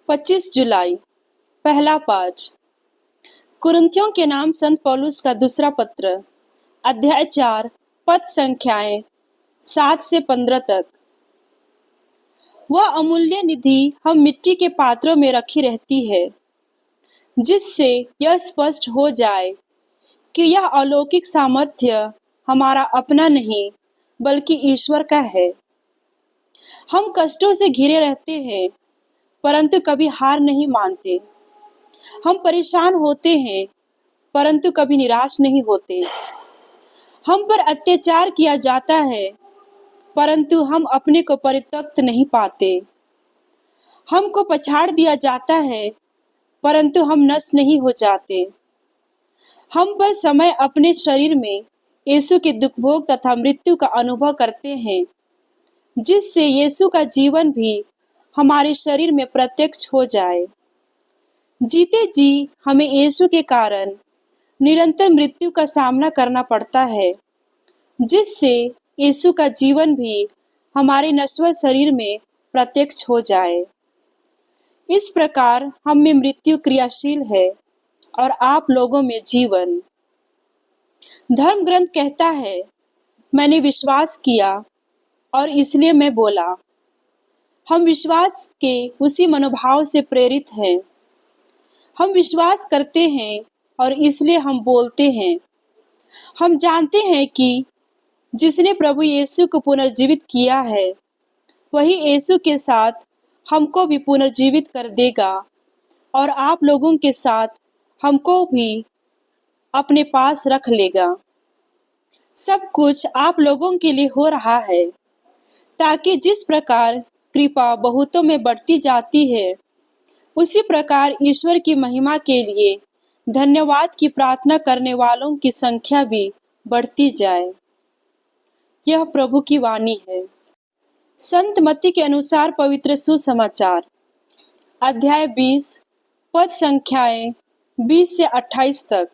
25 जुलाई। पहला पाठ। कुरिन्थियों के नाम संत पौलुस का दूसरा पत्र, अध्याय 4, पद संख्याएं 7 से 15 तक। वह अमूल्य निधि हम मिट्टी के पात्रों में रखी रहती है, जिससे यह स्पष्ट हो जाए कि यह अलौकिक सामर्थ्य हमारा अपना नहीं बल्कि ईश्वर का है। हम कष्टों से घिरे रहते हैं, परंतु कभी हार नहीं मानते। हम परेशान होते हैं, परंतु कभी निराश नहीं होते। हम पर अत्याचार किया जाता है, परंतु हम अपने को परित्यक्त नहीं पाते। हमको पछाड़ दिया जाता है, परंतु हम नष्ट नहीं हो जाते। हम पर समय अपने शरीर में यीशु के दुख भोग तथा मृत्यु का अनुभव करते हैं, जिससे यीशु का जीवन भी हमारे शरीर में प्रत्यक्ष हो जाए। जीते जी हमें यीशु के कारण निरंतर मृत्यु का सामना करना पड़ता है, जिससे यीशु का जीवन भी हमारे नश्वर शरीर में प्रत्यक्ष हो जाए। इस प्रकार हम में मृत्यु क्रियाशील है और आप लोगों में जीवन। धर्म ग्रंथ कहता है, मैंने विश्वास किया और इसलिए मैं बोला। हम विश्वास के उसी मनोभाव से प्रेरित हैं। हम विश्वास करते हैं और इसलिए हम बोलते हैं। हम जानते हैं कि जिसने प्रभु यीशु को पुनर्जीवित किया है, वही यीशु के साथ हमको भी पुनर्जीवित कर देगा और आप लोगों के साथ हमको भी अपने पास रख लेगा। सब कुछ आप लोगों के लिए हो रहा है, ताकि जिस प्रकार कृपा बहुतों में बढ़ती जाती है, उसी प्रकार ईश्वर की महिमा के लिए धन्यवाद की प्रार्थना करने वालों की संख्या भी बढ़ती जाए। यह प्रभु की वाणी है। संत मत्ती के अनुसार पवित्र सुसमाचार, अध्याय 20, पद संख्याएं 20 से 28 तक।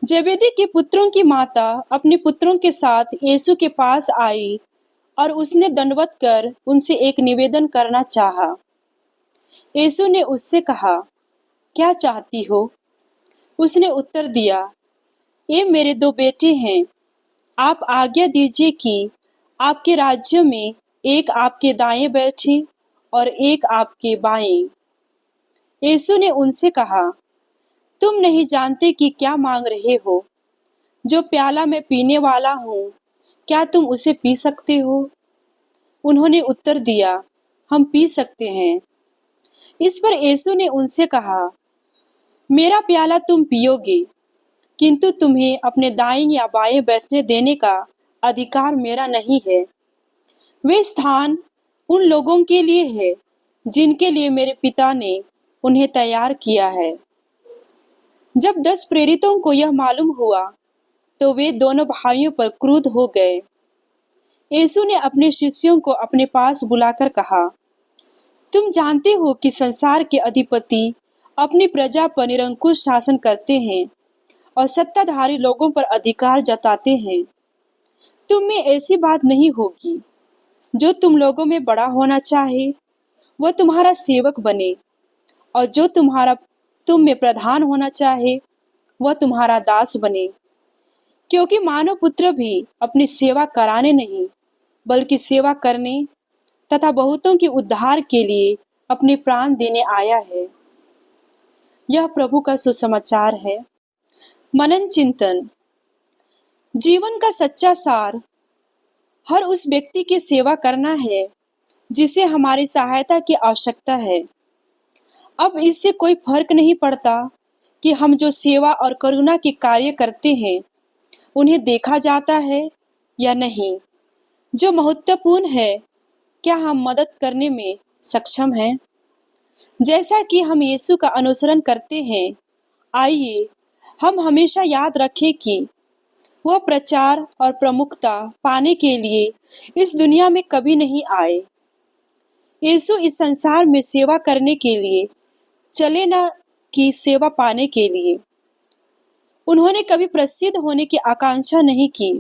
जेबेदी के पुत्रों की माता अपने पुत्रों के साथ यीशु के पास आई और उसने दंडवत कर उनसे एक निवेदन करना चाहा। यीशु ने उससे कहा, क्या चाहती हो? उसने उत्तर दिया, ये मेरे 2 बेटे हैं। आप आज्ञा दीजिए कि आपके राज्य में एक आपके दाएं बैठे और एक आपके बाएं। यीशु ने उनसे कहा, तुम नहीं जानते कि क्या मांग रहे हो। जो प्याला मैं पीने वाला हूँ, क्या तुम उसे पी सकते हो? उन्होंने उत्तर दिया, हम पी सकते हैं। इस पर यीशु ने उनसे कहा, मेरा प्याला तुम पियोगे, किंतु तुम्हें अपने दाएं या बाएं बैठने देने का अधिकार मेरा नहीं है। वे स्थान उन लोगों के लिए है जिनके लिए मेरे पिता ने उन्हें तैयार किया है। जब 10 प्रेरितों को यह मालूम हुआ, तो वे दोनों भाइयों पर क्रुद्ध हो गए। यीशु ने अपने शिष्यों को अपने पास बुलाकर कहा, तुम जानते हो कि संसार के अधिपति अपनी प्रजा पर निरंकुश शासन करते हैं और सत्ताधारी लोगों पर अधिकार जताते हैं। तुम में ऐसी बात नहीं होगी। जो तुम लोगों में बड़ा होना चाहे, वह तुम्हारा सेवक बने, और जो तुम में प्रधान होना चाहे, वह तुम्हारा दास बने। क्योंकि मानव पुत्र भी अपनी सेवा कराने नहीं, बल्कि सेवा करने तथा बहुतों के उद्धार के लिए अपने प्राण देने आया है। यह प्रभु का सुसमाचार है। मनन चिंतन। जीवन का सच्चा सार हर उस व्यक्ति की सेवा करना है जिसे हमारी सहायता की आवश्यकता है। अब इससे कोई फर्क नहीं पड़ता कि हम जो सेवा और करुणा के कार्य करते हैं, उन्हें देखा जाता है या नहीं। जो महत्वपूर्ण है, क्या हम मदद करने में सक्षम हैं? जैसा कि हम यीशु का अनुसरण करते हैं, आइए हम हमेशा याद रखें कि वह प्रचार और प्रमुखता पाने के लिए इस दुनिया में कभी नहीं आए। यीशु इस संसार में सेवा करने के लिए चले, न कि सेवा पाने के लिए। उन्होंने कभी प्रसिद्ध होने की आकांक्षा नहीं की।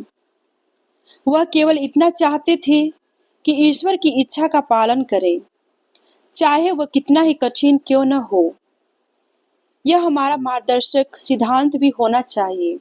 वह केवल इतना चाहते थे कि ईश्वर की इच्छा का पालन करें। चाहे वह कितना ही कठिन क्यों न हो। यह हमारा मार्गदर्शक सिद्धांत भी होना चाहिए।